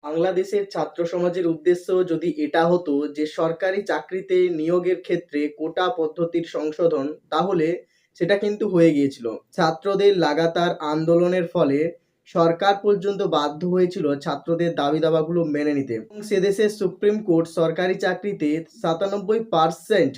বাংলাদেশের ছাত্র সমাজের উদ্দেশ্য যদি এটা হতো যে সরকারি চাকরিতে নিয়োগের ক্ষেত্রে কোটা পদ্ধতির সংশোধন, তাহলে সেটা কিন্তু হয়ে গিয়েছিল। ছাত্রদের লাগাতার আন্দোলনের ফলে সরকার পর্যন্ত বাধ্য হয়েছিল ছাত্রদের দাবি দাবাগুলো মেনে নিতে, এবং সে দেশের সুপ্রিম কোর্ট সরকারি চাকরিতে 97%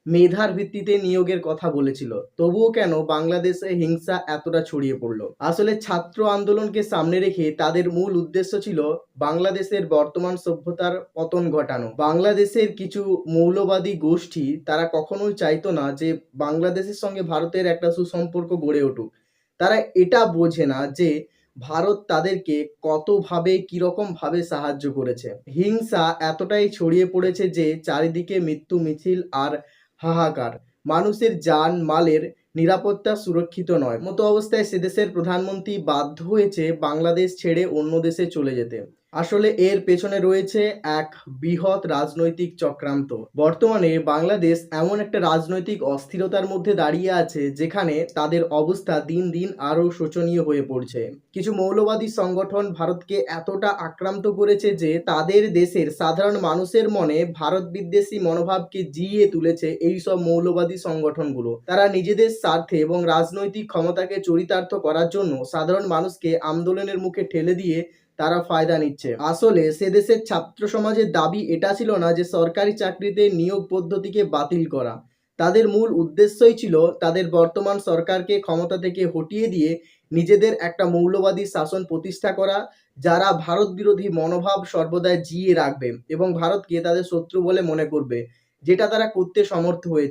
মেধার ভিত্তিতে নিয়োগের কথা বলেছিল। তবুও কেন বাংলাদেশে হিংসা এতটা ছড়িয়ে পড়লো? আসলে ছাত্র আন্দোলনকে সামনে রেখে তাদের মূল উদ্দেশ্য ছিল বাংলাদেশের বর্তমান সভ্যতার পতন ঘটানো। বাংলাদেশের কিছু মৌলবাদী গোষ্ঠী তারা কখনোই চাইতো না যে বাংলাদেশের সঙ্গে ভারতের একটা সুসম্পর্ক গড়ে উঠুক। তারা এটা বোঝে না যে ভারত তাদেরকে কতভাবে কিরকম ভাবে সাহায্য করেছে। হিংসা এতটাই ছড়িয়ে পড়েছে যে চারিদিকে মৃত্যু মিছিল আর হাহাকার। মানুষের জান মালের নিরাপত্তা সুরক্ষিত নয়। মতো অবস্থায় সে দেশের প্রধানমন্ত্রী বাধ্য হয়েছে বাংলাদেশ ছেড়ে অন্য দেশে চলে যেতে। আসলে এর পেছনে রয়েছে এক বৃহৎ রাজনৈতিক চক্রান্ত। বর্তমানে বাংলাদেশ এমন একটা রাজনৈতিক অস্থিরতার মধ্যে দাঁড়িয়ে আছে যেখানে তাদের অবস্থা দিন দিন আরো শোচনীয় হয়ে পড়ছে। কিছু মৌলবাদী সংগঠন ভারতকে এতটা আক্রান্ত করেছে যে তাদের দেশের সাধারণ মানুষের মনে ভারত বিদ্বেষী মনোভাবকে জিইয়ে তুলেছে এই সব মৌলবাদী সংগঠনগুলো। তারা নিজেদের স্বার্থে এবং রাজনৈতিক ক্ষমতাকে চরিতার্থ করার জন্য সাধারণ মানুষকে আন্দোলনের মুখে ঠেলে দিয়ে তারা ফায়দা নিচ্ছে। আসলে সে দেশের ছাত্র সমাজের দাবি এটা ছিল না যে সরকারি চাকরিতে নিয়োগ পদ্ধতিকে বাতিল করা। তাদের মূল উদ্দেশ্যই ছিল তাদের বর্তমান সরকারকে ক্ষমতা থেকে হটিয়ে দিয়ে নিজেদের একটা মৌলবাদী শাসন প্রতিষ্ঠা করা, যারা ভারত বিরোধী মনোভাব সর্বদাই জিইয়ে রাখবে এবং ভারতকে তাদের শত্রু বলে মনে করবে, যেটা তারা করতে সমর্থ হয়েছে।